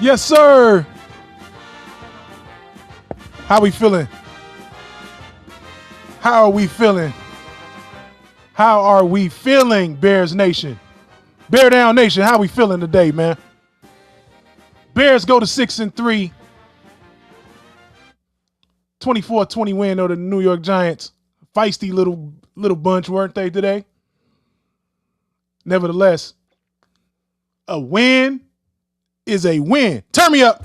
Yes, sir. How we feeling? How are we feeling? How are we feeling, Bears Nation? Bear Down Nation, how we feeling today, man? Bears go to 6-3. 24-20 win over the New York Giants. Feisty little bunch, weren't they today? Nevertheless, a win is a win. Turn me up.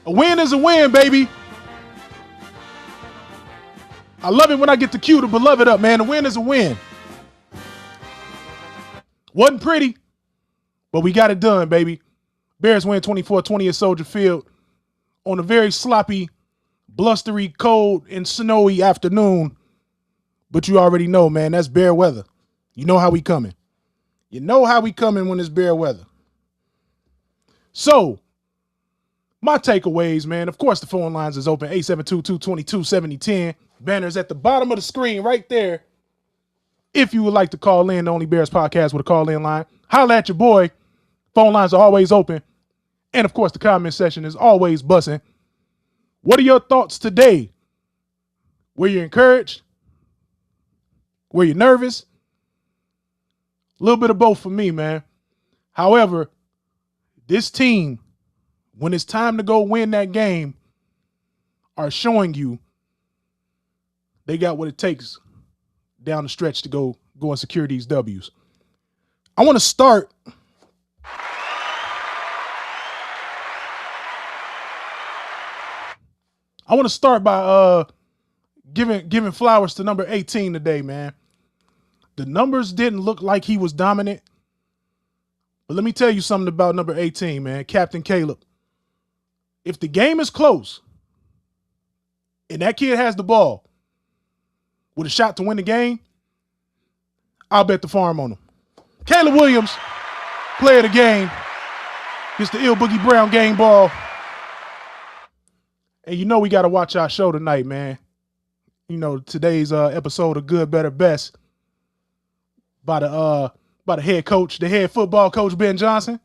A win is a win, baby. I love it when I get to cue the beloved up, man. A win is a win. Wasn't pretty, but we got it done, baby. Bears win 24-20 at Soldier Field on a very sloppy, blustery, cold, and snowy afternoon. But you already know, man, that's bear weather. You know how we coming. You know how we coming when it's bear weather. So, my takeaways, man, of course the phone lines is open, 872-222-7010. Banner's at the bottom of the screen right there. If you would like to call in, the Only Bears podcast with a call-in line, holla at your boy. Phone lines are always open. And, of course, the comment section is always buzzing. What are your thoughts today? Were you encouraged? Were you nervous? A little bit of both for me, man. However, this team, when it's time to go win that game, are showing you they got what it takes down the stretch to go and secure these W's. I want to start by giving flowers to number 18 today, man. The numbers didn't look like he was dominant. But let me tell you something about number 18, man. Captain Caleb. If the game is close and that kid has the ball with a shot to win the game, I'll bet the farm on him. Caleb Williams, player of the game, gets the Ill Boogie Brown game ball. And you know we got to watch our show tonight, man. You know, today's episode of Good, Better, Best by the head coach, the head football coach, Ben Johnson.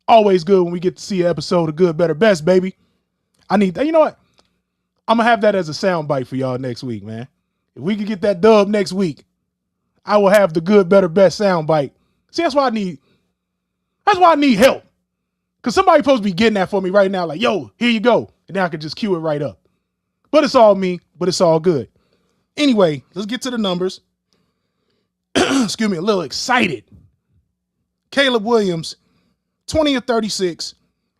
Always good when we get to see an episode of Good, Better, Best, baby. I need that. You know what? I'm going to have that as a sound bite for y'all next week, man. If we can get that dub next week, I will have the Good, Better, Best sound bite. See, that's why I need help. Because somebody supposed to be getting that for me right now, like, yo, here you go. And then I can just cue it right up. But it's all me, but it's all good. Anyway, let's get to the numbers. Excuse me, a little excited. Caleb Williams, 20 of 36,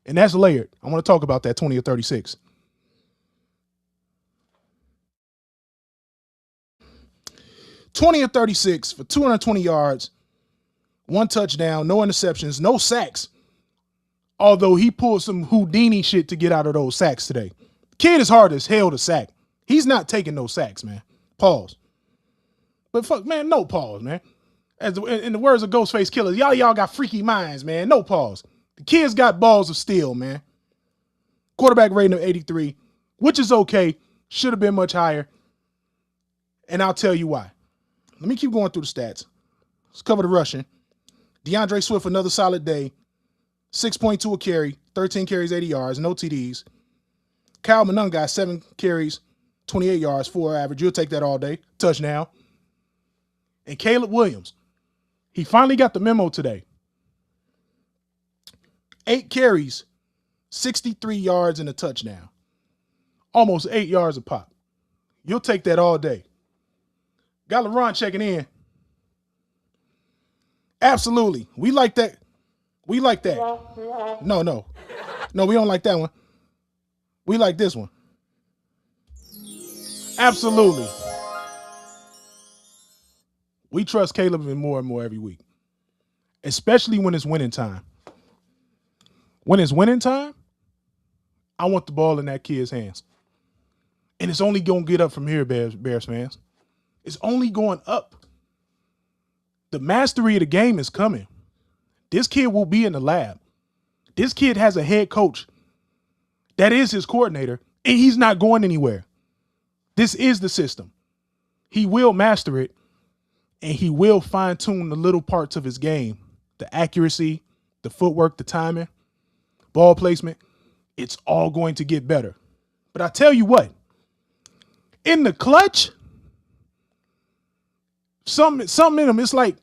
and that's layered. I want to talk about that 20 of 36. (20 of 36 for 220 yards, 1 touchdown, no interceptions, no sacks. Although he pulled some Houdini shit to get out of those sacks today. Kid is hard as hell to sack. He's not taking no sacks, man. Pause. But fuck, man, no pause, man. In the words of Ghostface Killer, y'all got freaky minds, man. No pause. The kid's got balls of steel, man. Quarterback rating of 83, which is okay. Should have been much higher. And I'll tell you why. Let me keep going through the stats. Let's cover the rushing. DeAndre Swift, another solid day. 6.2 a carry, 13 carries, 80 yards, no TDs. Kyle Monangai, 7 carries, 28 yards, 4 average. You'll take that all day. Touchdown. And Caleb Williams, he finally got the memo today. 8 carries, 63 yards, and a touchdown. Almost 8 yards a pop. You'll take that all day. Got LeBron checking in. Absolutely. We like that. We like that. No, we don't like that one. We like this one. Absolutely. We trust Caleb even more and more every week, especially when it's winning time. When it's winning time, I want the ball in that kid's hands. And it's only going to get up from here, Bears fans. It's only going up. The mastery of the game is coming. This kid will be in the lab. This kid has a head coach that is his coordinator, and he's not going anywhere. This is the system. He will master it, and he will fine-tune the little parts of his game, the accuracy, the footwork, the timing, ball placement, it's all going to get better. But I tell you what, in the clutch, something in him, it's like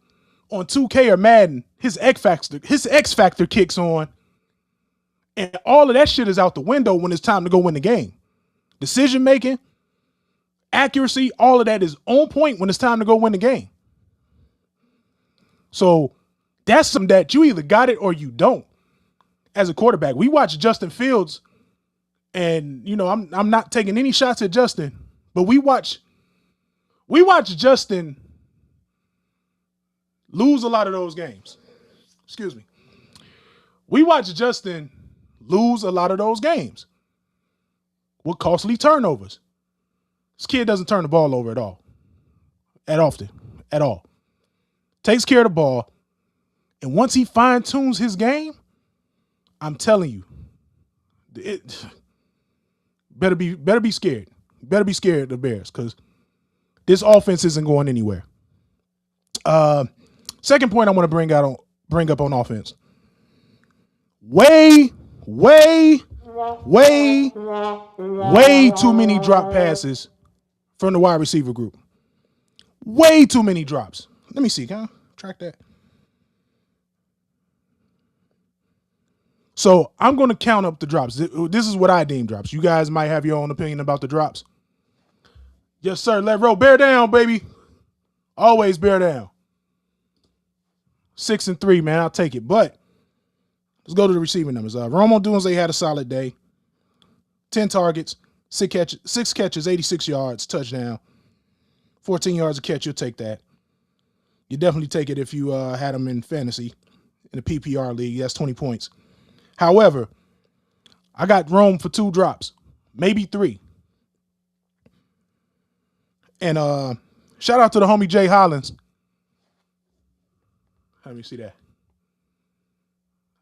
on 2K or Madden, his X factor kicks on, and all of that shit is out the window when it's time to go win the game. Decision making, accuracy, all of that is on point when it's time to go win the game. So that's something that you either got it or you don't. As a quarterback, we watch Justin Fields, and you know I'm not taking any shots at Justin, but we watch Justin lose a lot of those games. Excuse me. We watch Justin lose a lot of those games with costly turnovers. This kid doesn't turn the ball over at all. At all. Takes care of the ball. And once he fine-tunes his game, I'm telling you, it better be scared. Better be scared of the Bears, because this offense isn't going anywhere. Second point I want to bring up on offense. Way too many drop passes from the wide receiver group. Way too many drops. Let me see. Can I track that? So I'm going to count up the drops. This is what I deem drops. You guys might have your own opinion about the drops. Yes, sir. Let roll. Bear down, baby. Always bear down. 6-3, man. I'll take it. But let's go to the receiving numbers. Rome Odunze had a solid day. 10 targets, 6 catches, 86 yards, touchdown. 14 yards a catch. You'll take that. You definitely take it if you had him in fantasy in the PPR league. That's 20 points. However, I got Rome for 2 drops, maybe 3. And shout out to the homie Jay Hollins. Let me see that.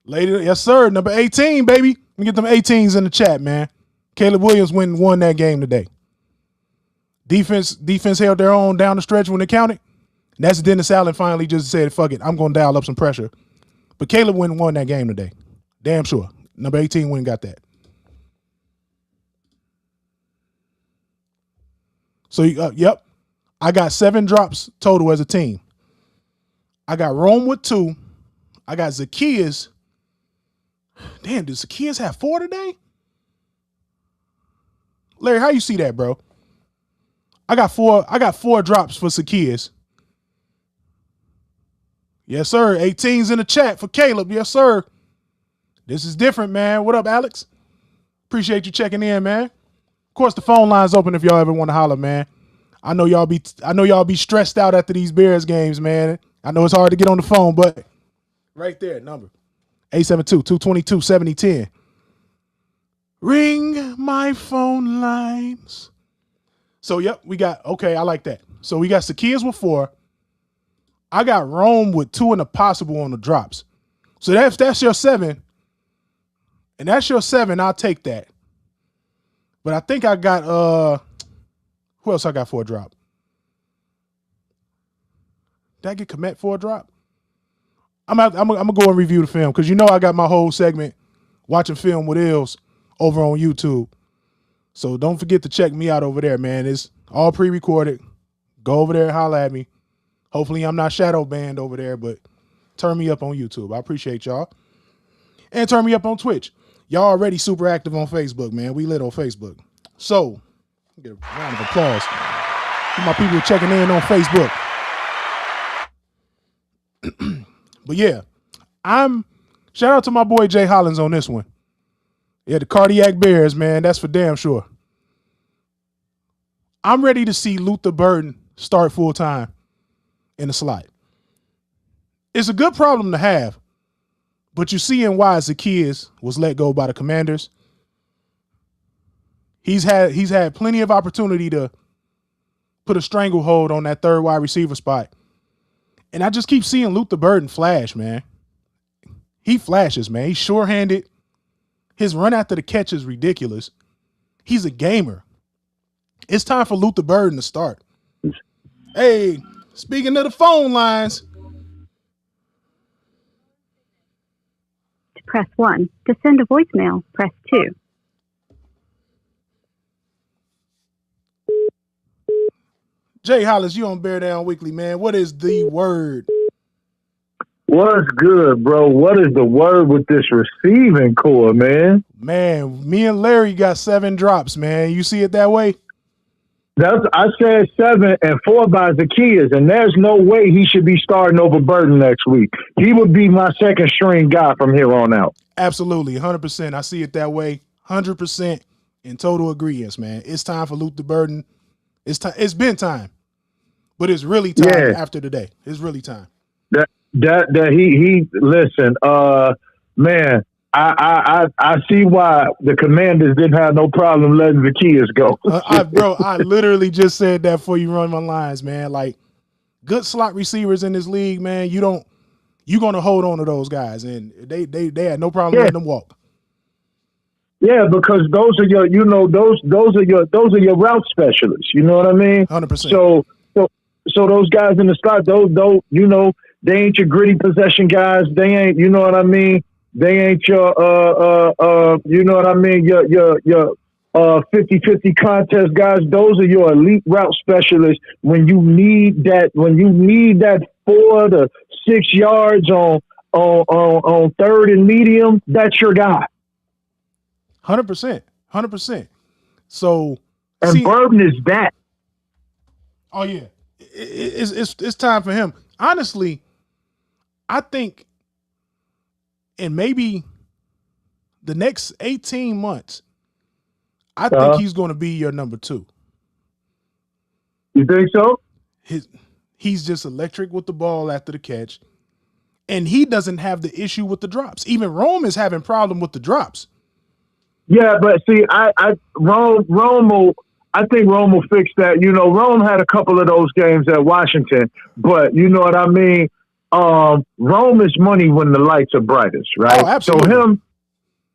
Later, yes, sir. Number 18, baby. Let me get them 18s in the chat, man. Caleb Williams won that game today. Defense held their own down the stretch when they counted. And that's Dennis Allen finally just said, fuck it, I'm going to dial up some pressure. But Caleb won that game today. Damn sure. Number 18 went and got that. So, yep. I got 7 drops total as a team. I got Rome with 2. I got Zacchaeus. Damn, did Zacchaeus have 4 today? Larry, how you see that, bro? I got 4 drops for Zacchaeus. Yes, sir. 18's in the chat for Caleb. Yes, sir. This is different, man. What up, Alex? Appreciate you checking in, man. Of course, the phone line's open if y'all ever want to holler, man. I know y'all be stressed out after these Bears games, man. I know it's hard to get on the phone, but right there, number 872-222-7010. Ring my phone lines. So, yep, I like that. So we got Zacchaeus with 4. I got Rome with 2 and a possible on the drops. So that's your 7. And that's your 7. I'll take that. But I think I got who else I got for a drop? Did I get Komet for a drop? I'm gonna go and review the film, because you know I got my whole segment watching film with Ills over on YouTube. So don't forget to check me out over there, man. It's all pre-recorded. Go over there and holler at me. Hopefully I'm not shadow banned over there, but turn me up on YouTube. I appreciate y'all. And turn me up on Twitch. Y'all already super active on Facebook, man. We lit on Facebook. So, get a round of applause for my people checking in on Facebook. But yeah, shout out to my boy Jay Hollins on this one. Yeah, the Cardiac Bears, man. That's for damn sure. I'm ready to see Luther Burden start full time in the slot. It's a good problem to have, but you're seeing why Zacchaeus was let go by the Commanders. He's had plenty of opportunity to put a stranglehold on that third wide receiver spot. And I just keep seeing Luther Burden flash, man. He flashes, man. He's sure-handed. His run after the catch is ridiculous. He's a gamer. It's time for Luther Burden to start. Hey, speaking of the phone lines, press 1. To send a voicemail, press 2. Jay Hollis, you on Bear Down Weekly, man. What is the word? What's good, bro? What is the word with this receiving core, man? Man, me and Larry got 7 drops, man. You see it that way? I said 7 and 4 by Zacchaeus, and there's no way he should be starting over Burton next week. He would be my second string guy from here on out. Absolutely, 100%. I see it that way, 100% in total agreement, man. It's time for Luther Burton. It's time. It's been time, but it's really time after today. It's really time. That he listen, man. I see why the Commanders didn't have no problem letting Zacchaeus go. I literally just said that before you run my lines, man. Like, good slot receivers in this league, man. You're gonna hold on to those guys, and they had no problem letting them walk. Yeah, because those are your, those are your route specialists. You know what I mean? 100%. So those guys in the slot, those they ain't your gritty possession guys. They ain't, you know what I mean? They ain't your, you know what I mean? Your 50-50 contest guys. Those are your elite route specialists. When you need that 4 to 6 yards on third and medium, that's your guy. 100%. So, Burton is that. Oh yeah, it's time for him. Honestly, I think, in maybe the next 18 months, I think he's going to be your number 2. You think so? He's just electric with the ball after the catch, and he doesn't have the issue with the drops. Even Rome is having problem with the drops. Yeah, but see, Rome will fix that. You know, Rome had a couple of those games at Washington, but you know what I mean? Rome is money when the lights are brightest, right? Oh, absolutely. So him,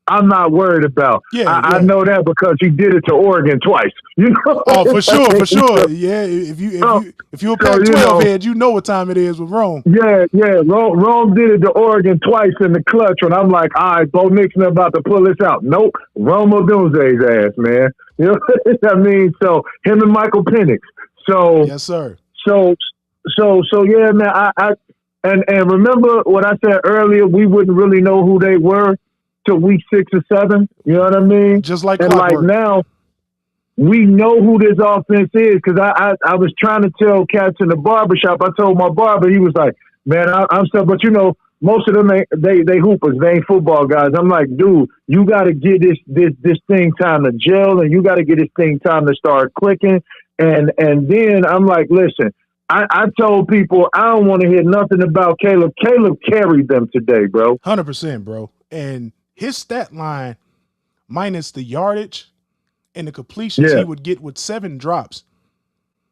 I'm not worried about. I know that because he did it to Oregon twice. You know? Oh, for sure. Yeah, if you're a Pac-12 head, you know what time it is with Rome. Yeah. Rome did it to Oregon twice in the clutch, and I'm like, all right, Bo Nixon about to pull this out. Nope, Rome Odunze's ass, man. You know what I mean? So him and Michael Penix. So yes, sir. So yeah, man. And remember what I said earlier, we wouldn't really know who they were till week 6 or 7. You know what I mean? Just like and clockwork. Like now, we know who this offense is because I was trying to tell cats in the barbershop. I told my barber, he was like, man, I'm stuck. But, most of them, they hoopers. They ain't football guys. I'm like, dude, you got to get this thing time to gel, and you got to get this thing time to start clicking. And then I'm like, listen, I told people I don't want to hear nothing about Caleb. Caleb carried them today, bro. 100%, bro. And his stat line, minus the yardage and the completions he would get with 7 drops.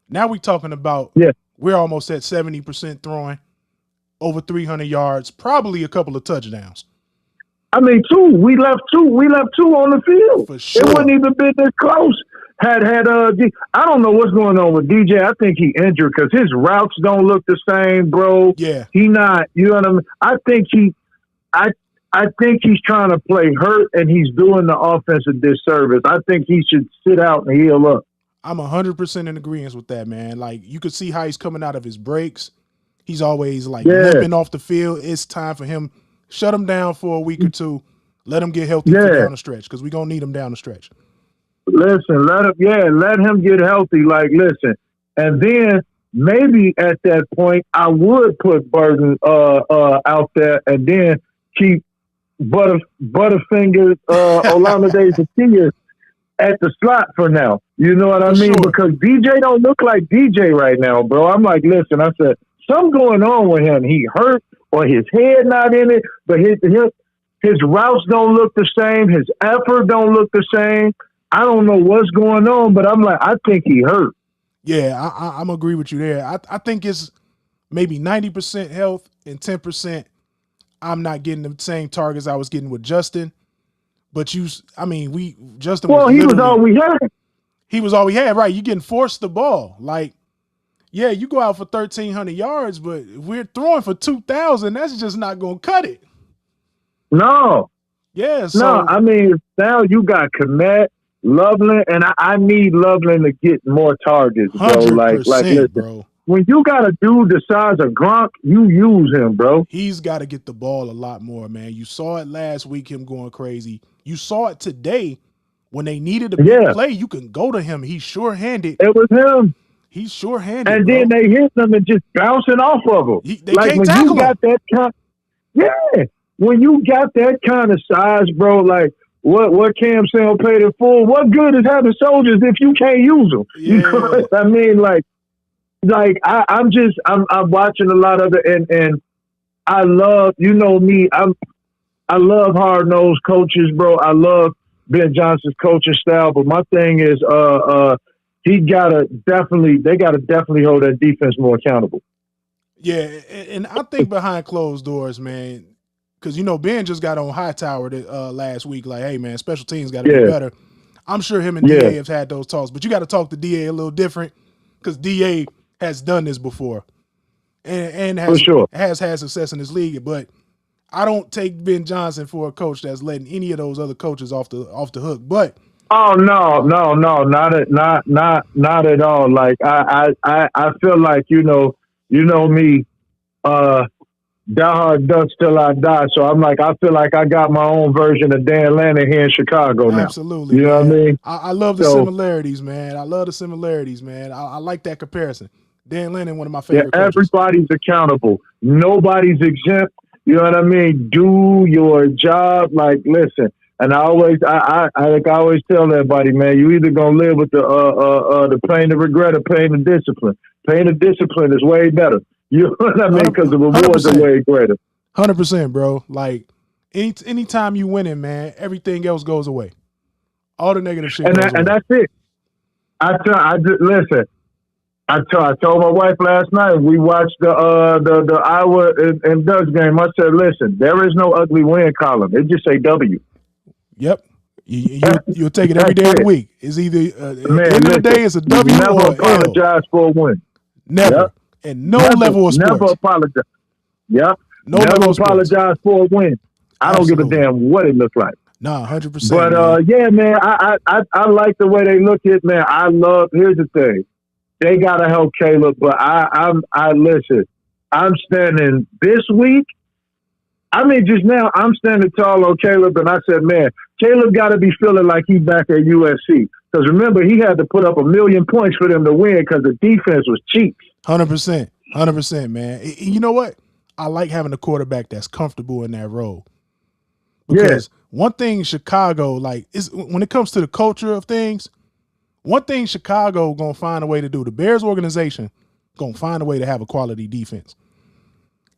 Now we're talking about we're almost at 70% throwing, over 300 yards, probably a couple of touchdowns. I mean, 2. We left 2 on the field. For sure. It wouldn't even been this close. I don't know what's going on with DJ. I think he injured because his routes don't look the same, bro. Yeah. He not, you know what I mean? I think he's trying to play hurt and he's doing the offense a disservice. I think he should sit out and heal up. I'm 100% in agreement with that, man. Like, you could see how he's coming out of his breaks. He's always limping off the field. It's time for him. Shut him down for a week or 2. Let him get healthy for down the stretch because we're going to need him down the stretch. Listen, let him get healthy. Like, listen, and then maybe at that point I would put Burton out there and then keep Butterfingers Olamide Zaccheaus at the slot for now. You know what I mean? Sure. Because DJ don't look like DJ right now, bro. I'm like, listen, I said something going on with him. He hurt or his head not in it, but his routes don't look the same. His effort don't look the same. I don't know what's going on, but I'm like, I think he hurt. Yeah, I'm agree with you there. I think it's maybe 90% health and 10% I'm not getting the same targets I was getting with Justin. But Justin he was all we had. He was all we had, right? You getting forced the ball. Like, yeah, you go out for 1,300 yards, but if we're throwing for 2,000, that's just not going to cut it. No, Yeah, no. so I mean, now you got Komet, Loveland, and I need Loveland to get more targets, bro. Like, 100%, listen, bro. when you got a dude the size of Gronk, you use him, bro. He's got to get the ball a lot more, man. You saw it last week, him going crazy. You saw it today when they needed a big Yeah, play. You can go to him. He's sure-handed. it was him. He's sure-handed, And bro. then they hit them and just bouncing off of them. They Like can't when tackle you got that kind, yeah. When you got that kind of size, bro, like what Cam Sale paid it for. What good is having soldiers if you can't use them? You know Yeah. what I mean? Like I'm watching a lot of it, and I love, you know me, I love hard nosed coaches, bro. I love Ben Johnson's coaching style, but my thing is, they gotta definitely hold that defense more accountable. Yeah, and I think behind closed doors, man, because you know Ben just got on Hightower last week. Like, hey, man, special teams got to be better. I'm sure him and DA have had those talks, but you got to talk to DA a little different because DA has done this before and For sure. has had success in this league. But I don't take Ben Johnson for a coach that's letting any of those other coaches off the hook. But oh no, not at all. Like I feel like you know me, die hard ducks till I die. So I'm like, I feel like I got my own version of Dan Lanning here in Chicago now. absolutely, You know man. what I mean? I love the similarities, man. I love the similarities, man. I like that comparison. Dan Lanning, one of my favorite coaches. Everybody's accountable. Nobody's exempt. You know what I mean? Do your job. Like, listen. And I always tell everybody, man, you either gonna live with the pain of regret or pain of discipline. Pain of discipline is way better. You know what I mean? Because the rewards are way greater. 100%, bro. Like anytime you winning, man, everything else goes away. All the negative shit goes away. And that's it. Listen. I told my wife last night, we watched the Iowa and Ducks game. I said, listen, there is no ugly win column. It just say W. Yep. You'll take it every day of the week. It's either at the end of the day, it's a W never or apologize for a win. Never. Yep. And no level of sports. Never apologize. Yep. No never level of apologize for a win. I don't give a damn what it looks like. Nah, 100%. But yeah, man, I like the way they look at it, man. Here's the thing. They gotta help Caleb, but I listen. I'm standing this week. I mean, just now I'm standing tall on Caleb, and I said, man, Caleb got to be feeling like he's back at USC. Because remember, he had to put up 1,000,000 points for them to win because the defense was cheap. 100%, man. You know what? I like having a quarterback that's comfortable in that role. Because one thing Chicago, like, is when it comes to the culture of things, one thing Chicago gonna find a way to do. The Bears organization gonna find a way to have a quality defense.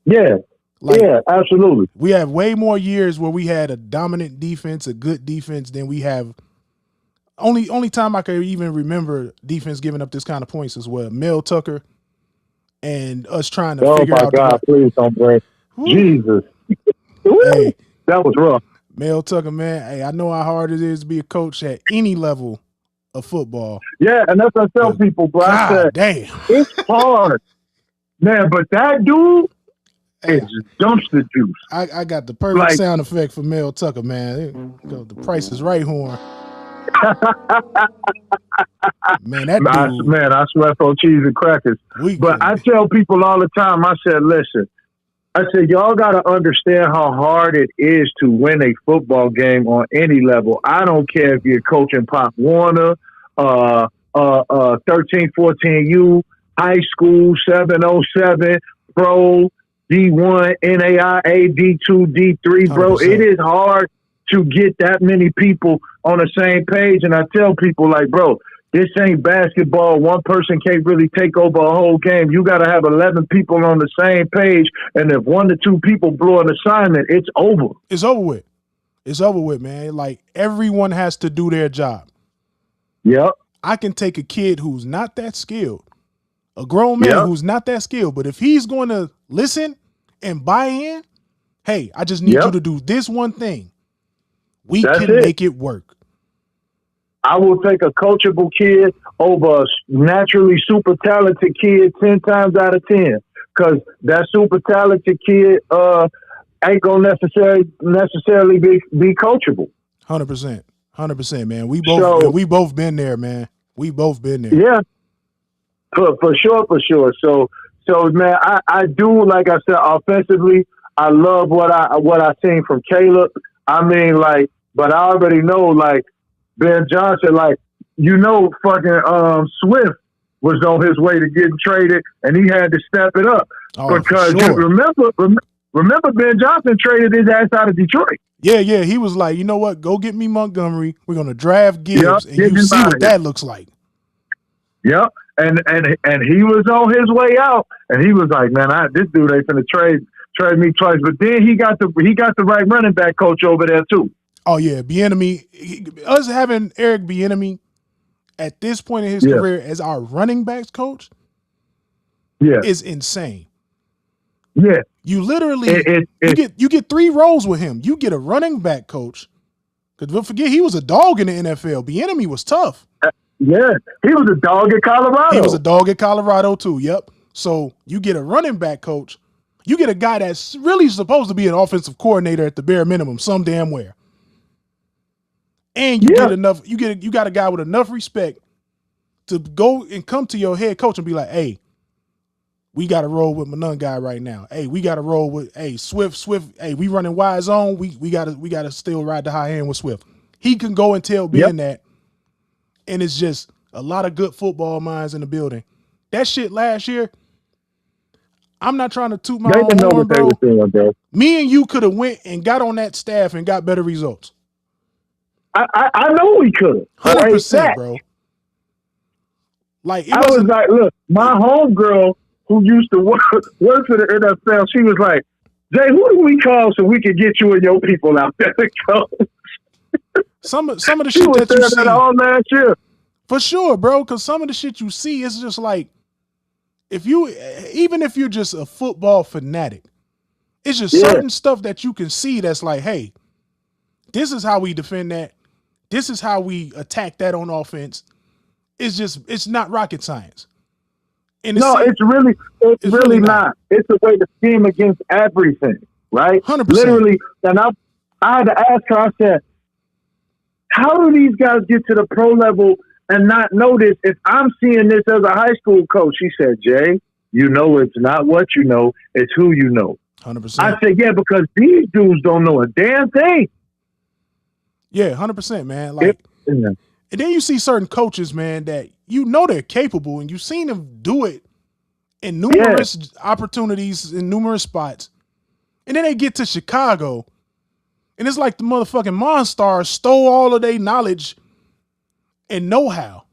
Yeah. Yeah, absolutely. We have way more years where we had a dominant defense, a good defense, than we have. Only time I can even remember defense giving up this kind of points is what Mel Tucker and us trying to figure out. Oh my God! Please don't break. Jesus. Hey, that was rough. Mel Tucker, man. Hey, I know how hard it is to be a coach at any level of football. Yeah, and that's what I tell people, bro. I said, damn, it's hard, man. But that dude. It's dumpster juice. I got the perfect sound effect for Mel Tucker, man. The Price is Right horn. Man, that dude. Man, I slept on cheese and crackers. But I tell people all the time, I said, listen, y'all got to understand how hard it is to win a football game on any level. I don't care if you're coaching Pop Warner, 13-14U, high school, 707, pro, D1, NAIA, D2, D3, bro. 100%. It is hard to get that many people on the same page. And I tell people, like, bro, this ain't basketball. One person can't really take over a whole game. You got to have 11 people on the same page. And if 1 to 2 people blow an assignment, it's over. It's over with. It's over with, man. Like, everyone has to do their job. Yep. I can take a kid who's not that skilled, a grown man who's not that skilled, but if he's going to listen and buy in, hey, I just need you to do this one thing. That's can make it work. I will take a coachable kid over a naturally super talented kid 10 times out of 10. Because that super talented kid, ain't gonna necessarily be coachable. 100%, man. We both been there, man. We both been there. Yeah, for sure. So man, I do, like I said, offensively, I love what I seen from Caleb. I mean, like, but I already know, like, Ben Johnson, like, fucking Swift was on his way to getting traded, and he had to step it up because sure. remember Ben Johnson traded his ass out of Detroit. Yeah. He was like, you know what? Go get me Montgomery. We're gonna draft Gibbs, and you see what that looks like. Yep. And he was on his way out, and he was like, man, this dude ain't finna trade me twice. But then he got the right running back coach over there too. Oh yeah, Bieniemy. Us having Eric Bieniemy at this point in his career as our running backs coach, is insane. Yeah, you literally you get 3 roles with him. You get a running back coach, because don't forget he was a dog in the NFL. Bieniemy was tough. Yeah, he was a dog at Colorado. He was a dog at Colorado too. Yep. So you get a running back coach. You get a guy that's really supposed to be an offensive coordinator at the bare minimum, some damn where. And you get enough. You got a guy with enough respect to go and come to your head coach and be like, "Hey, we got to roll with Manun guy right now. Hey, we got to roll with Swift. Hey, we running wide zone. We got to still ride the high end with Swift. He can go and tell Ben that, and it's just a lot of good football minds in the building. That shit last year. I'm not trying to toot my own horn, bro. Me and you could have went and got on that staff and got better results. I know we could. 100%, bro. Like I was like, look, my homegirl who used to work for the NFL, she was like, Jay, who do we call so we can get you and your people out there to go? Some of the shit that you see all last year. For sure, bro, because some of the shit you see is just like, even if you're just a football fanatic, it's just certain stuff that you can see that's like, hey, this is how we defend that. This is how we attack that on offense. It's not rocket science. And it's really not. It's a way to scheme against everything, right? 100%. Literally, and I had to ask her, I said, how do these guys get to the pro level and not notice if I'm seeing this as a high school coach? She said, Jay, it's not what you know, it's who you know. 100%. I said, yeah, because these dudes don't know a damn thing. Yeah, 100%, man. Like, and then you see certain coaches, man, that they're capable, and you've seen them do it in numerous opportunities in numerous spots. And then they get to Chicago, and it's like the motherfucking Monstars stole all of their knowledge and know-how.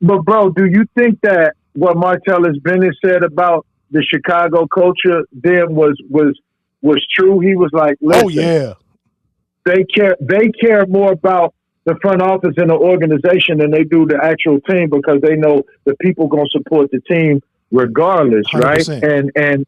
But bro, do you think that what Martellus Bennett said about the Chicago culture then was true? He was like, listen, oh yeah, they care more about the front office and the organization than they do the actual team, because they know the people gonna support the team regardless, 100%. Right? And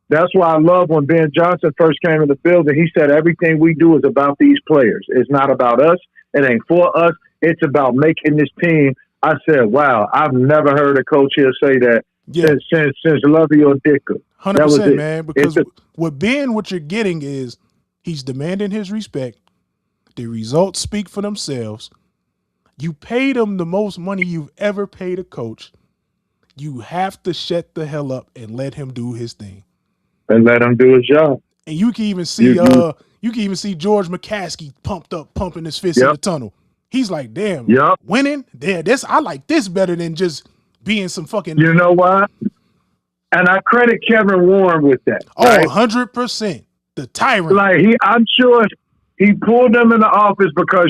that's why I love when Ben Johnson first came in the field and he said everything we do is about these players. It's not about us. It ain't for us. It's about making this team. I said, wow, I've never heard a coach here say that since Lovie or Dicker. 100%, man. Because with Ben, what you're getting is he's demanding his respect. The results speak for themselves. You paid him the most money you've ever paid a coach. You have to shut the hell up and let him do his thing. And let him do his job. And you can even see George McCaskey pumping his fist in the tunnel. He's like, damn, winning? Yeah, I like this better than just being some fucking. You know what? And I credit Kevin Warren with that. Oh, right? 100%. The tyrant. Like I'm sure he pulled them in the office because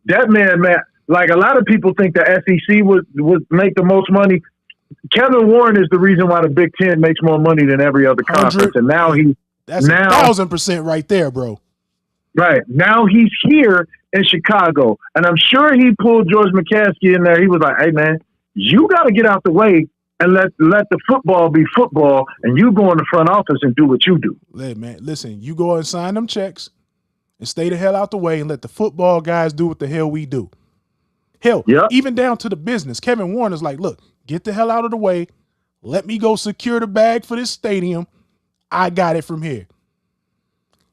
that man, like a lot of people think the SEC would make the most money. Kevin Warren is the reason why the Big Ten makes more money than every other conference, and now that's 1,000% right there, bro. Right now he's here in Chicago, and I'm sure he pulled George McCaskey in there. He was like, "Hey, man, you got to get out the way and let the football be football, and you go in the front office and do what you do." Man, listen, you go and sign them checks and stay the hell out the way and let the football guys do what the hell we do. Hell, even down to the business. Kevin Warren is like, look, get the hell out of the way. Let me go secure the bag for this stadium. I got it from here.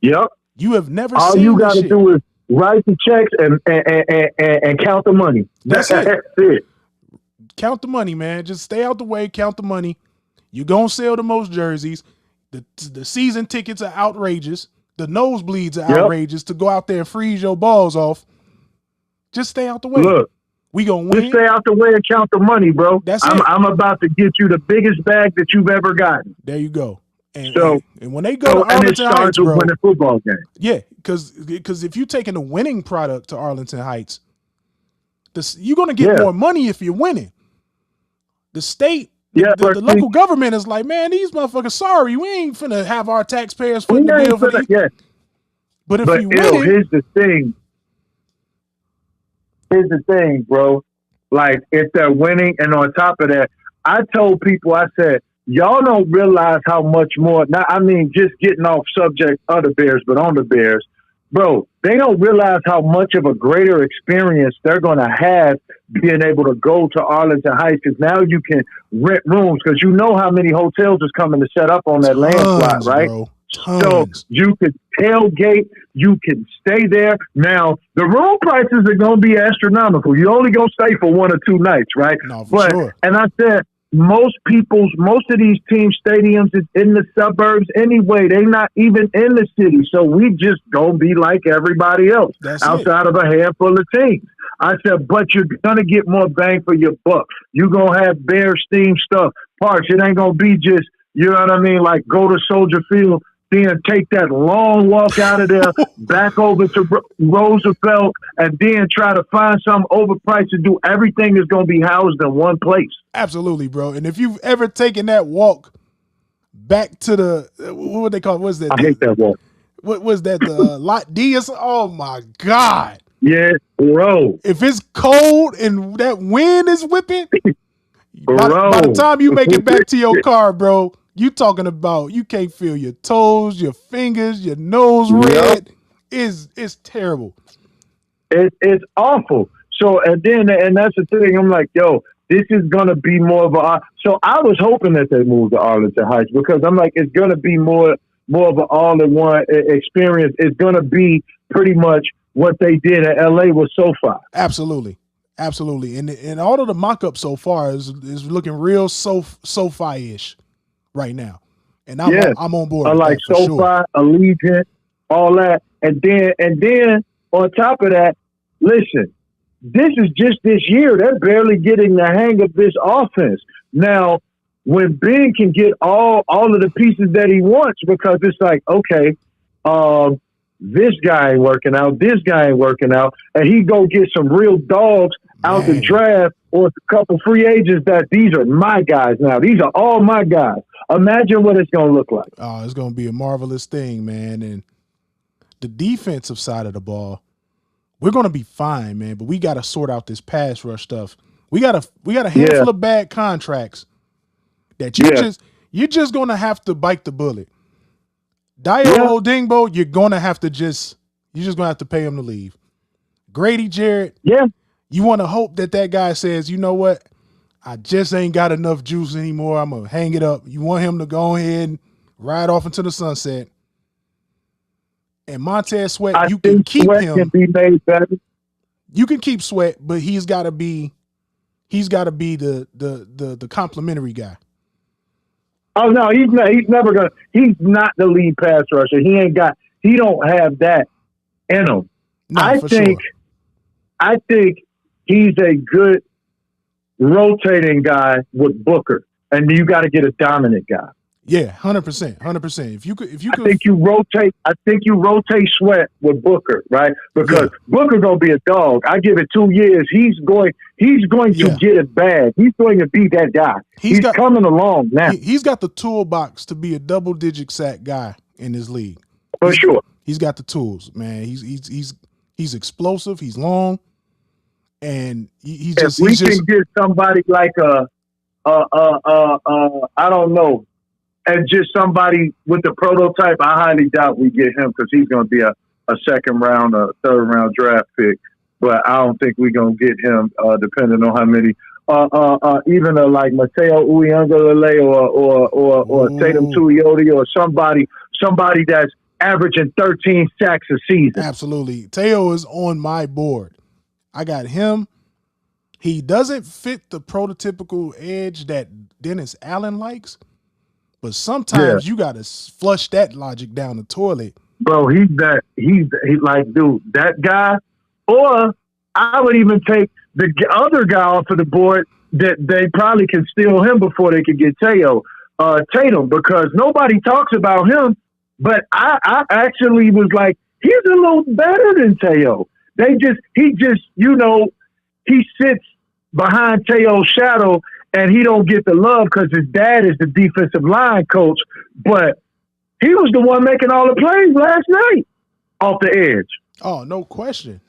Yep. You have never All seen you this got to shit. do is write the checks and count the money. That's it. That's it. Count the money, man. Just stay out the way, count the money. You're going to sell the most jerseys. The season tickets are outrageous. The nosebleeds are outrageous to go out there and freeze your balls off. Just stay out the way. Look, we going to win. just stay out the way and count the money, bro. That's it. I'm about to get you the biggest bag that you've ever gotten. There you go. And, So, and when they go to and it Arlington Heights, starts with bro, winning football game. yeah, because if you're taking a winning product to Arlington Heights, you're going to get more money if you're winning. The state, the local government is like, man, these motherfuckers, sorry, we ain't finna have our taxpayers foot the bill for these. Yeah. But if you win, win, here's the thing. Here's the thing, bro. Like, if they're winning, and on top of that, I told people, I said, y'all don't realize how much more, just getting off subject of the Bears, but on the Bears, bro, they don't realize how much of a greater experience they're going to have being able to go to Arlington Heights, because now you can rent rooms, because you know how many hotels is coming to set up on that land plot, right? Bro. So you could tailgate, you can stay there. Now, the room prices are going to be astronomical. You only going to stay for 1 or 2 nights, right? No, for sure. And I said, most of these team stadiums is in the suburbs anyway. They're not even in the city. So we just gonna be like everybody else. Outside of a handful of teams. I said, but you're gonna get more bang for your buck. You're gonna have Bears themed stuff, parks. It ain't gonna be just, you know what I mean, like go to Soldier Field, then take that long walk out of there, back over to Roosevelt, and then try to find some overpriced to do. Everything is going to be housed in one place. Absolutely, bro. And if you've ever taken that walk back to the, what would they call it? What is that? I hate that walk. What was that? The Lot D? Oh, my God. Yeah, bro. If it's cold and that wind is whipping, by the time you make it back to your car, bro, you talking about you can't feel your toes, your fingers, your nose red. It's terrible. It's awful. So and that's the thing. I'm like, yo, this is gonna be more of a. So I was hoping that they moved to Arlington Heights, because I'm like, it's gonna be more of an all-in-one experience. It's gonna be pretty much what they did at LA with SoFi. Absolutely. And all of the mock-ups so far is looking real SoFi-ish right now, and I'm on board. I like SoFi, sure. Allegiant, all that, and then on top of that, listen, this is just this year. They're barely getting the hang of this offense now. When Ben can get all of the pieces that he wants, because it's like, okay, this guy ain't working out, this guy ain't working out, and he go get some real dogs out the draft, or a couple free agents that these are my guys now. These are all my guys. Imagine what it's going to look like. Oh, it's going to be a marvelous thing, man. And the defensive side of the ball, we're going to be fine, man. But we got to sort out this pass rush stuff. We got a handful of bad contracts that you're just going to have to bite the bullet. Dayo Odingbo, you're just going to have to pay him to leave. Grady Jarrett, you want to hope that guy says, you know what? I just ain't got enough juice anymore. I'm going to hang it up. You want him to go ahead and ride off into the sunset. And Montez Sweat, you can keep him. Can be made better. You can keep Sweat, but he's got to be the complimentary guy. Oh no, he's not the lead pass rusher. He don't have that in him. No, I think he's a good rotating guy with Booker, and you got to get a dominant guy. Yeah, 100%. If you could, I think you rotate Sweat with Booker, right? Because Booker gonna be a dog. I give it 2 years. He's going to get it bad. He's going to be that guy. He's coming along now. He's got the toolbox to be a double-digit sack guy in this league. For sure. He's got the tools, man. He's explosive. He's long, and he's just. If we can get somebody like I don't know. And just somebody with the prototype, I highly doubt we get him, because he's going to be a second round, a third round draft pick. But I don't think we're going to get him, depending on how many. Even like Mateo Uyunglele or Tatum Tuioti, or somebody averaging 13 sacks a season. Absolutely. Teo is on my board. I got him. He doesn't fit the prototypical edge that Dennis Allen likes, but sometimes you got to flush that logic down the toilet. Bro, he's like, dude, that guy. Or I would even take the other guy off of the board that they probably can steal him before they could get Tatum, because nobody talks about him. But I actually was like, he's a little better than Teo. He sits behind Teo's shadow and he don't get the love because his dad is the defensive line coach. But he was the one making all the plays last night off the edge. Oh, no question,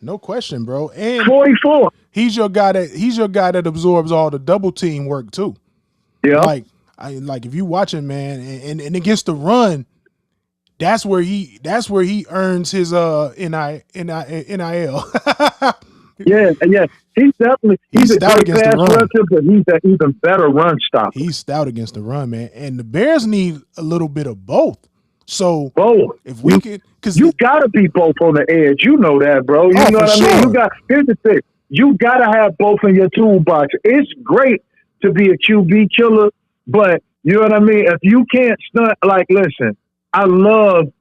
bro. And 44. He's your guy that absorbs all the double team work too. Yeah, like if you watching, man, and against the run, that's where he earns his NIL. Yeah. He's a stout great against pass the run. rusher, but he's an even better run stopper. He's stout against the run, man. And the Bears need a little bit of both. So both. If we could, because you gotta be both on the edge. You know that, bro. You know what I mean? Here's the thing. You gotta have both in your toolbox. It's great to be a QB killer, but you know what I mean? If you can't stunt, like, listen, I love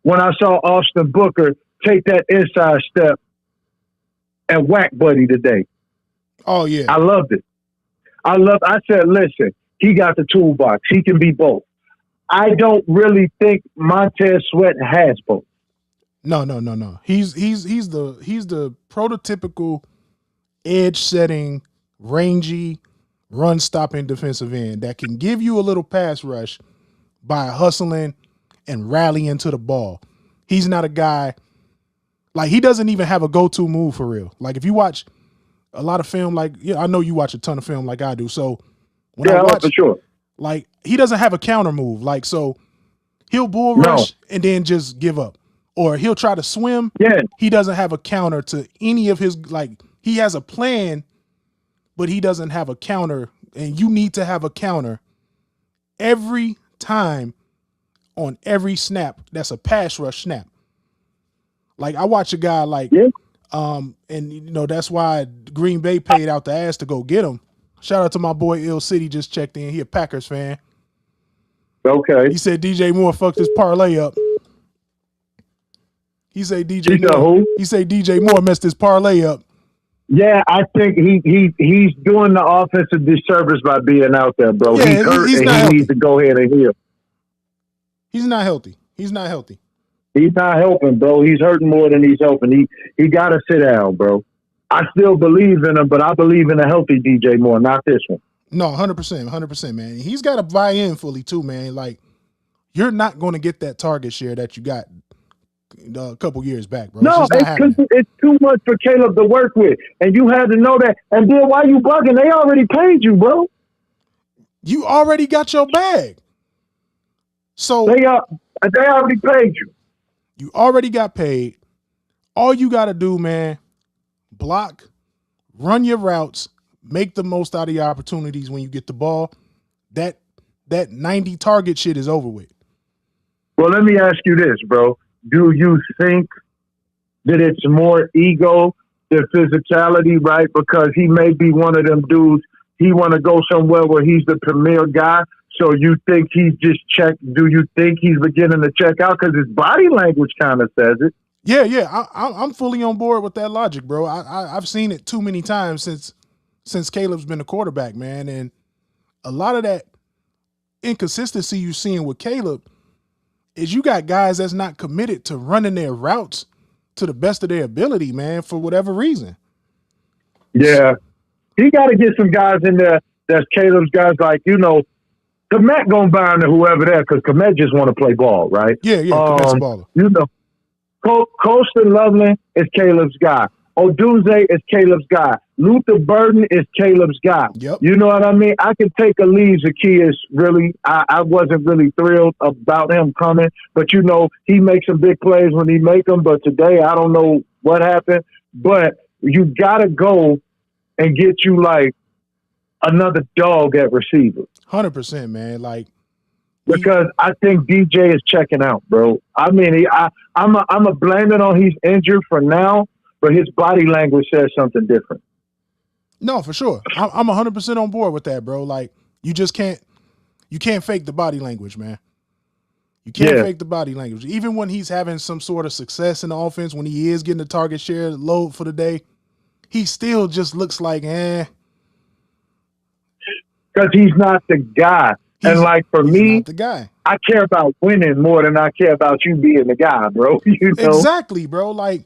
when I saw Austin Booker take that inside step and whack Buddy today. Oh, yeah. I loved it. I said, listen, he got the toolbox. He can be both. I don't really think Montez Sweat has both. No. He's the prototypical edge setting, rangy, run stopping defensive end that can give you a little pass rush by hustling and rallying to the ball. He's not a guy, like, he doesn't even have a go-to move for real. Like, if you watch a lot of film, like, I know you watch a ton of film like I do. So when I watch, for sure. Like, he doesn't have a counter move. Like, so he'll bull rush and then just give up. Or he'll try to swim. Yeah. He doesn't have a counter to any of his, like, he has a plan, but he doesn't have a counter. And you need to have a counter every time on every snap. That's a pass rush snap. Like, I watch a guy like, and you know, that's why Green Bay paid out the ass to go get him. Shout out to my boy Ill City, just checked in. He a Packers fan. Okay. He said DJ Moore fucked his parlay up. He said DJ Moore messed his parlay up. Yeah, I think he's doing the offensive disservice by being out there, bro. Yeah, he's hurt he's and not he needs to go ahead and heal. He's not healthy. He's not helping, bro. He's hurting more than he's helping. He got to sit down, bro. I still believe in him, but I believe in a healthy DJ Moore, not this one. No, 100%, man. He's got to buy in fully too, man. Like, you're not going to get that target share that you got a couple years back, bro. No, it's too much for Caleb to work with, and you had to know that. And then why you bugging? They already paid you, bro. You already got your bag. So they already paid you. You already got paid. All you got to do, man, block, run your routes, make the most out of your opportunities when you get the ball. That 90 target shit is over with. Well, let me ask you this, bro. Do you think that it's more ego than physicality, right? Because he may be one of them dudes, he want to go somewhere where he's the premier guy. So you think he's just do you think he's beginning to check out? Because his body language kind of says it. Yeah. I'm fully on board with that logic, bro. I've seen it too many times since Caleb's been a quarterback, man. And a lot of that inconsistency you're seeing with Caleb is you got guys that's not committed to running their routes to the best of their ability, man, for whatever reason. Yeah. He got to get some guys in there that's Caleb's guys, like, you know, Komet going to buy into whoever there because Komet just want to play ball, right? Yeah, Komet's a baller. You know, Colston Loveland is Caleb's guy. Oduze is Caleb's guy. Luther Burden is Caleb's guy. Yep. You know what I mean? I can take a lead. Zacchaeus, really, I wasn't really thrilled about him coming. But, you know, he makes some big plays when he make them. But today, I don't know what happened. But you got to go and get you, like, another dog at receiver. 100%, man. Like, because I think DJ is checking out, bro. I mean, I'm a blame it on he's injured for now, but his body language says something different. No, for sure. I'm 100% on board with that, bro. Like, you just can't fake the body language, man. You can't fake the body language. Even when he's having some sort of success in the offense, when he is getting the target share load for the day, he still just looks like, because he's not the guy. And like for me, not the guy. I care about winning more than I care about you being the guy, bro. You know? Exactly, bro. Like,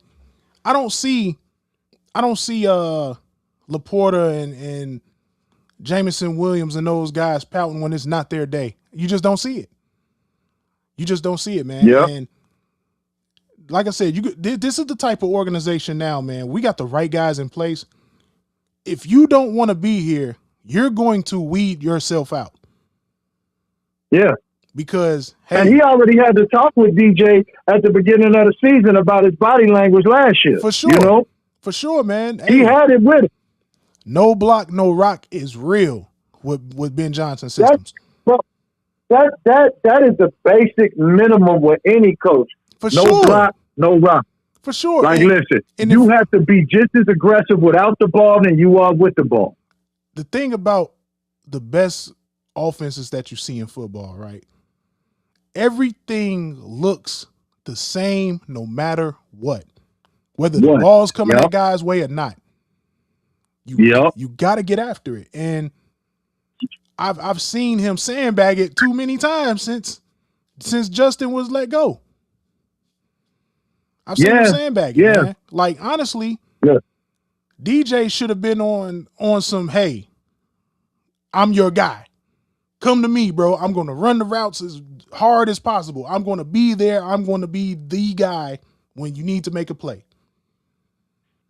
I don't see Laporta and Jameson Williams and those guys pouting when it's not their day. You just don't see it. You just don't see it, man. Yeah. And like I said, this is the type of organization now, man. We got the right guys in place. If you don't want to be here, you're going to weed yourself out. Yeah. Because, and he already had to talk with DJ at the beginning of the season about his body language last year. For sure. You know? For sure, man. He had it with him. No block, no rock is real with Ben Johnson systems. That is the basic minimum with any coach. For no sure. block, no rock. For sure. Like, listen, you have to be just as aggressive without the ball than you are with the ball. The thing about the best offenses that you see in football, right? Everything looks the same no matter what. Whether the ball's coming that guy's way or not. You got to get after it. And I've seen him sandbag it too many times since Justin was let go. I've seen him sandbag it, man. Like, honestly, DJ should have been on some, hey, I'm your guy. Come to me, bro. I'm going to run the routes as hard as possible. I'm going to be there. I'm going to be the guy when you need to make a play.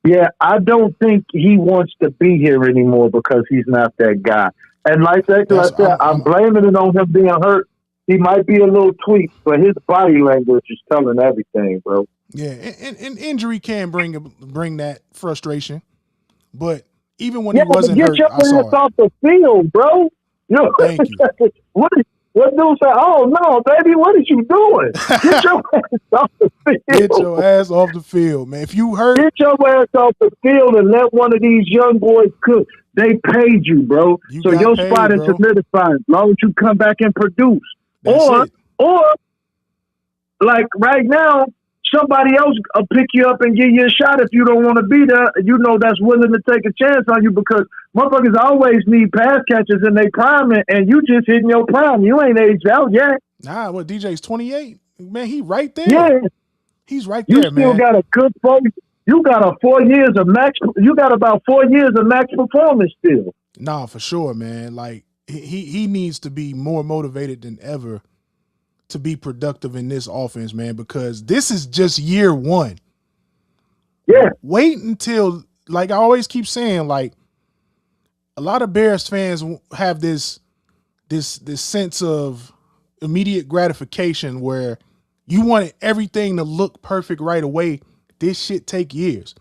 Yeah, I don't think he wants to be here anymore because he's not that guy. And like that, I'm blaming it on him being hurt. He might be a little tweaked, but his body language is telling everything, bro. Yeah, and injury can bring that frustration. But even when he wasn't hurt, I saw it. Get your ass off the field, bro. Thank you. What dude say? Oh no, baby, what is you doing? Get your ass off the field. Get your ass off the field, man. If you hurt, get your ass off the field and let one of these young boys cook. They paid you, bro. So your spot is solidified as long as you come back and produce. Or like right now, somebody else will pick you up and give you a shot if you don't want to be there. You know that's willing to take a chance on you because motherfuckers always need pass catchers in their prime, and you just hitting your prime. You ain't aged out yet. Nah, what, DJ's 28? Man, he right there. Yeah. He's right there, man. You still got a good focus. You got 4 years of max. You got about 4 years of max performance still. Nah, for sure, man. Like he needs to be more motivated than ever to be productive in this offense, man, because this is just year one. Yeah. Wait until, like I always keep saying, like a lot of Bears fans have this sense of immediate gratification where you want everything to look perfect right away. This shit take years.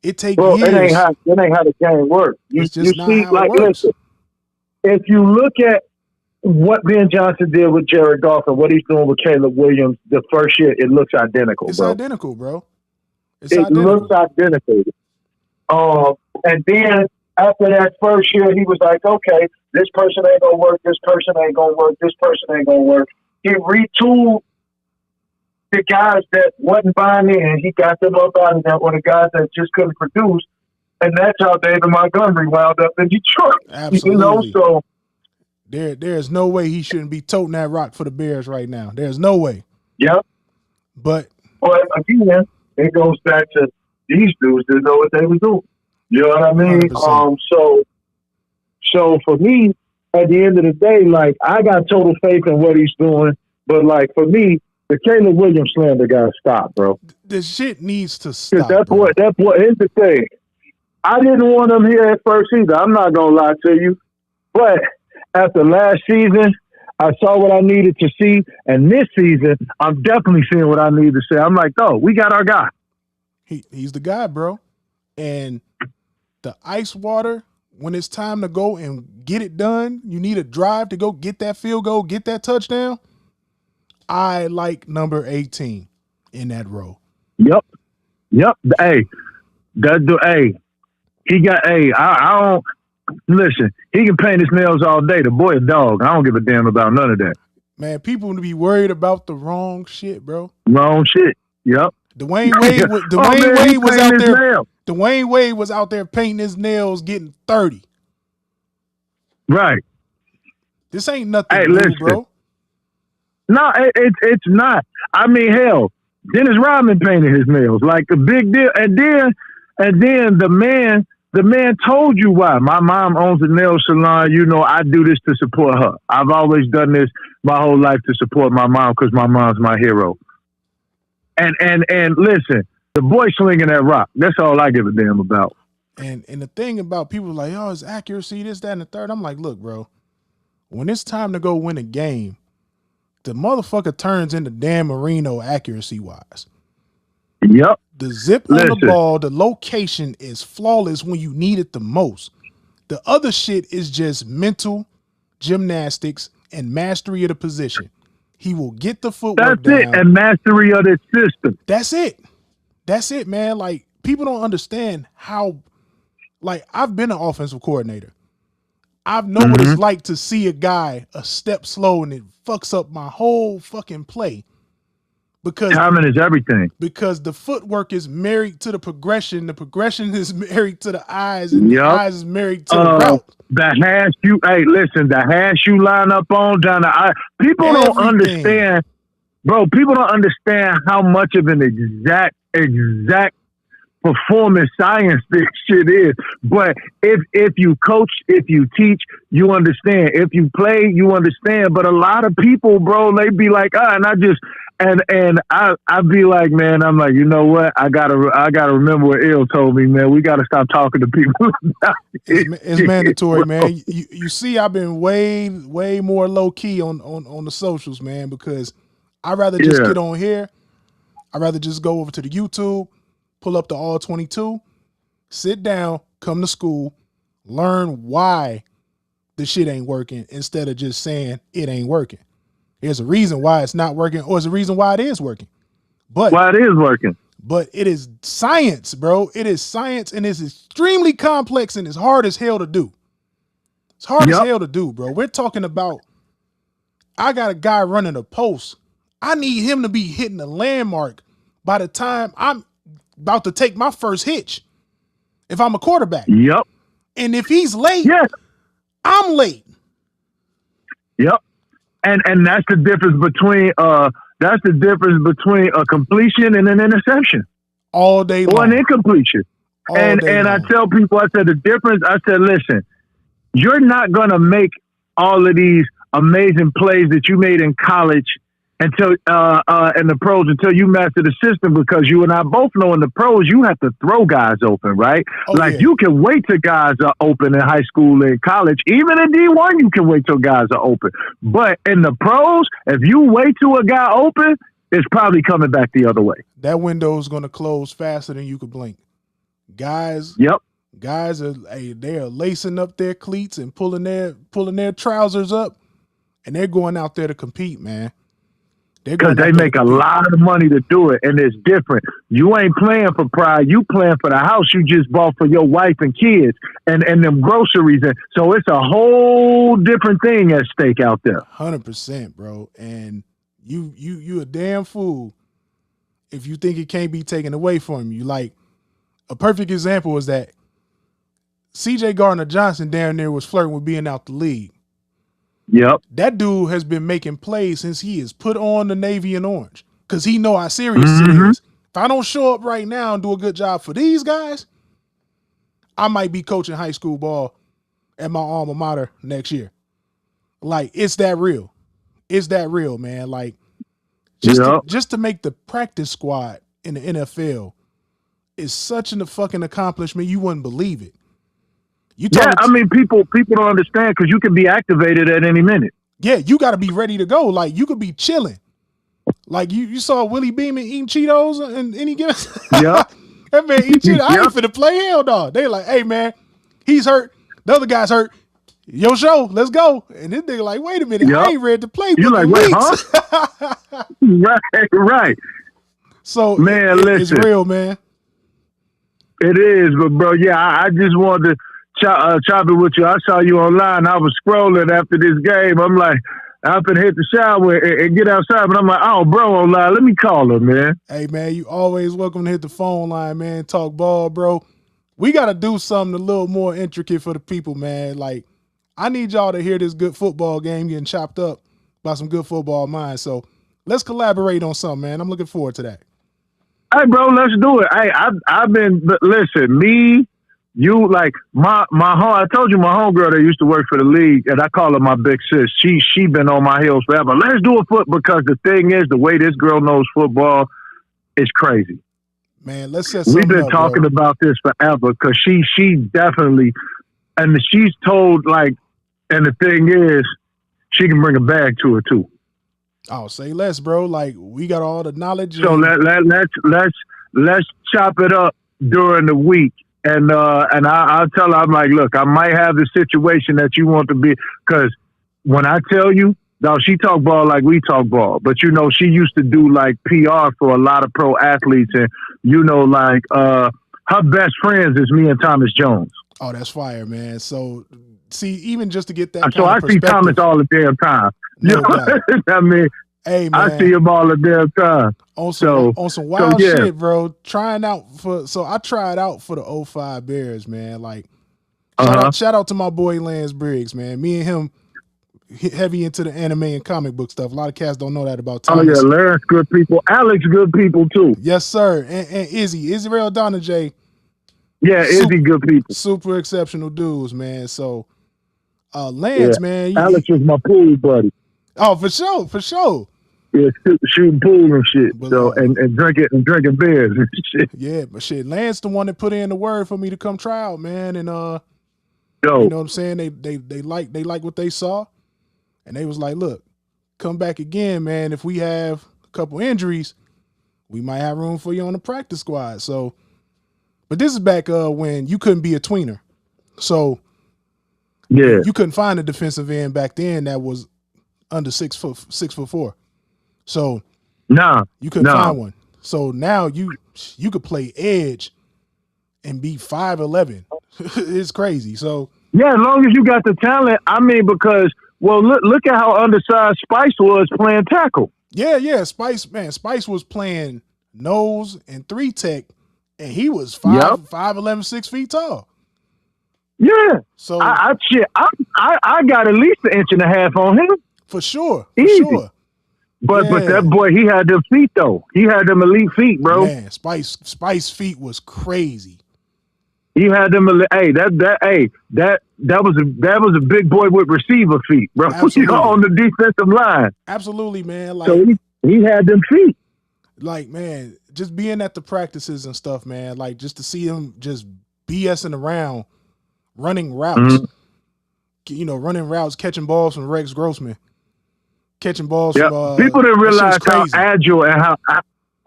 It take years. It ain't how the game works. It's just not how it works. Listen, if you look at what Ben Johnson did with Jared Goff and what he's doing with Caleb Williams the first year, it looks identical, it's bro. Identical, bro. It looks identical. And then after that first year, he was like, okay, this person ain't going to work, this person ain't going to work, this person ain't going to work. He retooled the guys that wasn't buying in. He got them up out of that, or the guys that just couldn't produce. And that's how David Montgomery wound up in Detroit. Absolutely. You know, so there's no way he shouldn't be toting that rock for the Bears right now. There's no way. Yep. But again, it goes back to these dudes didn't know what they were doing. You know what I mean? 100%. So for me, at the end of the day, like I got total faith in what he's doing, but like for me, the Caleb Williams slander got to stop, bro. The shit needs to stop. That boy. Here's the thing. I didn't want him here at first either. I'm not gonna lie to you, but after last season, I saw what I needed to see, and this season, I'm definitely seeing what I need to see. I'm like, oh, we got our guy. He's the guy, bro. And the ice water when it's time to go and get it done, you need a drive to go get that field goal, get that touchdown. I like number 18 in that row. Yep. Hey, he got. Hey, I don't listen. He can paint his nails all day. The boy a dog. I don't give a damn about none of that. Man, people be worried about the wrong shit, bro. Wrong shit. Yep. Dwayne Wade was out there. Dwayne Wade was out there painting his nails, getting 30. Right. This ain't nothing Hey, new, listen. bro. No, it's not. I mean, hell, Dennis Rodman painted his nails like a big deal, and then the man told you why. My mom owns a nail salon. You know, I do this to support her. I've always done this my whole life to support my mom because my mom's my hero. And listen, the boy slinging that rock. That's all I give a damn about. And the thing about people like, oh, it's accuracy, this, that, and the third. I'm like, look, bro, when it's time to go win a game, the motherfucker turns into Dan Marino accuracy wise. Yep. The zip on the ball, the location is flawless when you need it the most. The other shit is just mental gymnastics and mastery of the position. He will get the footwork down. That's it, and mastery of the system. That's it, man. Like, people don't understand how, like, I've been an offensive coordinator. I know what it's like to see a guy a step slow and it fucks up my whole fucking play. Because timing is everything. Because the footwork is married to the progression. The progression is married to the eyes, and the eyes is married to the route. The hash the hash you line up on down the eye. People don't understand, bro. People don't understand how much of an exact performance science this shit is. But if you coach, if you teach, you understand. If you play, you understand. But a lot of people, bro, they be like, and I'd be like, man, I'm like, you know what? I gotta remember what Il told me, man. We gotta stop talking to people. It's mandatory, man. You see, I've been way more low key on the socials, man, because I'd rather just get on here. I'd rather just go over to the YouTube, pull up the All 22, sit down, come to school, learn why the shit ain't working instead of just saying it ain't working. There's a reason why it's not working, or there's a reason why it is working. But it is science, bro. It is science, and it's extremely complex, and it's hard as hell to do. It's hard as hell to do, bro. We're talking about, I got a guy running a post. I need him to be hitting a landmark by the time I'm about to take my first hitch. If I'm a quarterback. Yep. And if he's late, I'm late. Yep. And that's the difference between a completion and an interception. All day long. Or an incompletion. And I tell people, I said the difference, I said, listen, you're not gonna make all of these amazing plays that you made in college until in the pros until you master the system, because you and I both know in the pros you have to throw guys open, right? You can wait till guys are open in high school and college. Even in D1 you can wait till guys are open. But in the pros, if you wait till a guy open, it's probably coming back the other way. That window is gonna close faster than you could blink. Guys are they are lacing up their cleats and pulling their trousers up, and they're going out there to compete, man. Because they make a lot of money to do it, and it's different. You ain't playing for pride. You playing for the house you just bought for your wife and kids and them groceries. And so it's a whole different thing at stake out there. 100%, bro. And you a damn fool if you think it can't be taken away from you. Like, a perfect example is that C.J. Gardner-Johnson down there was flirting with being out the league. Yep. That dude has been making plays since he is put on the navy and orange, because he know how serious it is. If I don't show up right now and do a good job for these guys, I might be coaching high school ball at my alma mater next year. Like, it's that real. It's that real, man. Like, just to make the practice squad in the NFL is such a fucking accomplishment. You wouldn't believe it. I mean, people don't understand, because you can be activated at any minute. Yeah, you got to be ready to go. Like, you could be chilling. Like, you saw Willie Beeman eating Cheetos and any given. Yeah, that man eat Cheetos. I ain't finna play, hell no. They like, hey man, he's hurt. The other guy's hurt. Yo, show, let's go. And this nigga like, wait a minute, I ain't read the playbook. You're like, in wait, weeks. huh? Right. So Man, it's listen. real, man. It is, but bro, yeah, I just wanted to chop it with you. I saw you online. I was scrolling after this game. I'm like, I'm finna hit the shower and get outside, but I'm like, oh, bro, online. Let me call him, man. Hey, man, you always welcome to hit the phone line, man. Talk ball, bro. We got to do something a little more intricate for the people, man. Like, I need y'all to hear this good football game getting chopped up by some good football minds. So let's collaborate on something, man. I'm looking forward to that. Hey, bro, let's do it. Hey, I've been, listen, me, you, like, my home, I told you my homegirl that used to work for the league, and I call her my big sis. She been on my heels forever. Let's do a foot, because the thing is, the way this girl knows football is crazy. Man, let's set something We've been up, talking bro. about this forever, because she definitely, and she's told, like, and the thing is, she can bring a bag to it too. Oh, say less, bro. Like, we got all the knowledge. So let's chop it up during the week, and I'll tell her, I'm like, look, I might have the situation that you want to be, because when I tell you, now she talk ball like we talk ball, but you know, she used to do like PR for a lot of pro athletes, and you know, like her best friends is me and Thomas Jones. Oh, that's fire, man. So, see, even just to get that So I see Thomas all the damn time. No You know? doubt. I mean, Hey, man. I see him all the damn time. On some wild yeah. shit, bro. I tried out for the 05 Bears, man. Like, shout out to my boy Lance Briggs, man. Me and him heavy into the anime and comic book stuff. A lot of cats don't know that about Thomas. Oh yeah, Larry's good people. Alex good people too. Yes, sir. And Israel Donajay. Yeah, Izzy good people. Super exceptional dudes, man. So Lance, man. Alex was my pool buddy. Oh, for sure. Yeah, shooting pool and shit. But, so and drinking beers and shit. Yeah, but shit, Lance the one that put in the word for me to come try out, man. And Yo. you know what I'm saying? They like what they saw. And they was like, look, come back again, man. If we have a couple injuries, we might have room for you on the practice squad. So, but this is back when you couldn't be a tweener. So yeah, you couldn't find a defensive end back then that was under 6'4". So you couldn't find one. So now you could play edge and be 5'11". It's crazy. So yeah, as long as you got the talent. I mean, because look at how undersized Spice was playing tackle. Yeah. Spice was playing nose and 3-tech, and he was 5'11", 6 feet tall. Yeah. So I got at least an inch and a half on him. For sure. But that boy, he had them feet though. He had them elite feet, bro. Man, Spice feet was crazy. He had them. That was a big boy with receiver feet, bro. You know, on the defensive line. Absolutely, man. Like, so he had them feet. Like, man, just being at the practices and stuff, man. Like, just to see him just BSing around, running routes. You know, running routes, catching balls from Rex Grossman, catching balls from. People didn't realize how agile and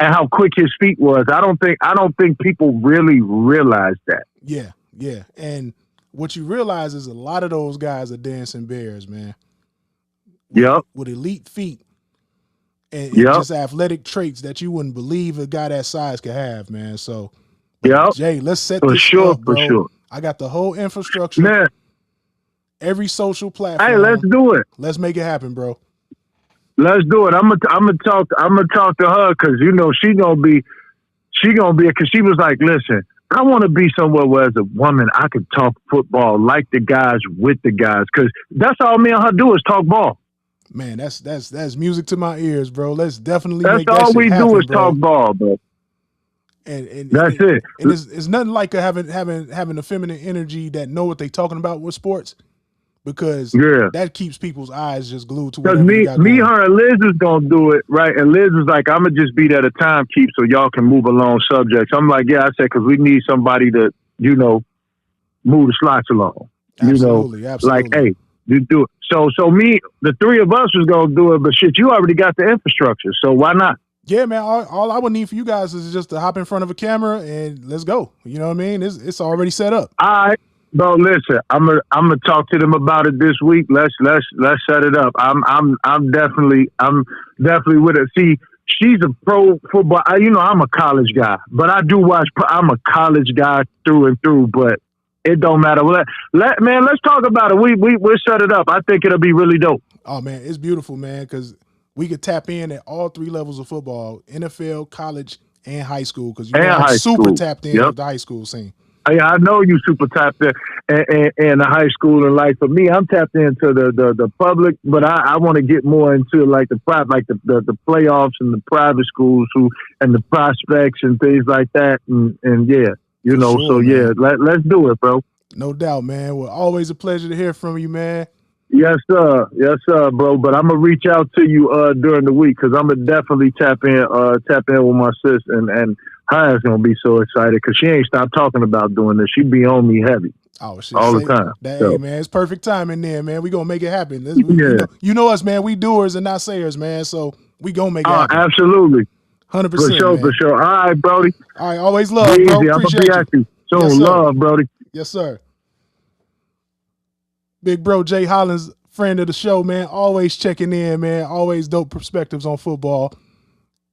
how quick his feet was. I don't think people really realize that. Yeah. And what you realize is a lot of those guys are dancing bears, man. With elite feet and just athletic traits that you wouldn't believe a guy that size could have, man. So, Jay, let's set this up, bro. For sure. I got the whole infrastructure. Man. Every social platform. Hey, let's do it. Let's make it happen, bro. Let's do it. I'm gonna talk to her, because you know she gonna be because she was like, listen, I want to be somewhere where as a woman I can talk football like the guys with the guys, because that's all me and her do is talk ball. Man, that's music to my ears, bro. Let's definitely that's make that all shit we happen, do is bro. talk ball, bro. And that's it. And it's nothing like having a feminine energy that know what they talking about with sports. Because that keeps people's eyes just glued to whatever me, her, and Liz is gonna do it, right? And Liz is like, I'm gonna just be there to timekeep so y'all can move along subjects. I'm like, yeah, I said, because we need somebody to, you know, move the slots along. Absolutely. Like, hey, you do it. So me, the three of us was gonna do it, but shit, you already got the infrastructure, so why not? Yeah, man. All I would need for you guys is just to hop in front of a camera and let's go. You know what I mean? It's already set up. All right. Bro, listen, I'm gonna talk to them about it this week. Let's set it up. I'm definitely with it. See, she's a pro football. I'm a college guy, but I do watch. I'm a college guy through and through. But it don't matter. Man, let's talk about it. We'll set it up. I think it'll be really dope. Oh man, it's beautiful, man, because we could tap in at all three levels of football: NFL, college, and high school. Because I'm super tapped in with the high school scene. Yeah, I know you super tapped in the high school and like for me, I'm tapped into the public, but I want to get more into like the private, like the playoffs and the private schools and the prospects and things like that. And yeah, sure, yeah, let's do it, bro. No doubt, man. Well, always a pleasure to hear from you, man. Yes, sir, bro. But I'm gonna reach out to you during the week because I'm gonna definitely tap in with my sis and. Her is gonna be so excited because she ain't stopped talking about doing this. She be on me heavy. Oh shit! All the time. Hey man, it's perfect timing there, man. We gonna make it happen. You know us, man. We doers and not sayers, man. So we gonna make it happen. Absolutely. 100%. For sure. All right, Brody. All right, always love, bro. I'm gonna be at you soon. Yes, love, Brody. Yes, sir. Big bro Jay Hollins, friend of the show, man. Always checking in, man. Always dope perspectives on football.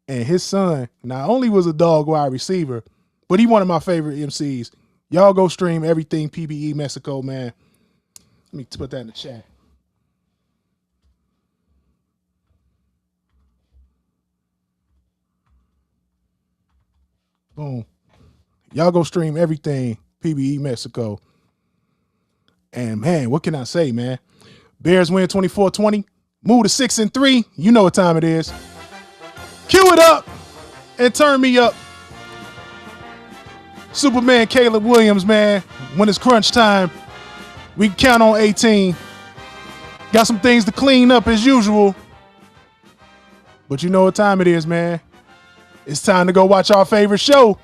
And his son not only was a dog wide receiver, but he one of my favorite MCs. Y'all go stream everything PBE Mexico, man. Let me put that in the chat. Boom. Y'all go stream everything PBE Mexico. And man, what can I say, man? Bears win 24-20. Move to 6-3. You know what time it is. Cue it up and turn me up. Superman Caleb Williams, man. When it's crunch time, we can count on 18. Got some things to clean up as usual. But you know what time it is, man. It's time to go watch our favorite show,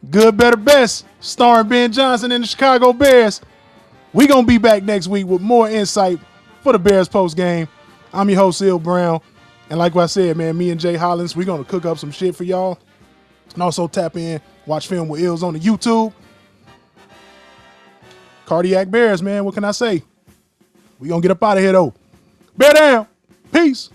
Good, Better, Best, starring Ben Johnson and the Chicago Bears. We going to be back next week with more insight for the Bears post game. I'm your host, Il Brown. And like I said, man, me and Jay Hollins, we're going to cook up some shit for y'all. And also tap in, watch Film with Ills on the YouTube. Cardiac Bears, man, what can I say? We going to get up out of here, though. Bear down. Peace.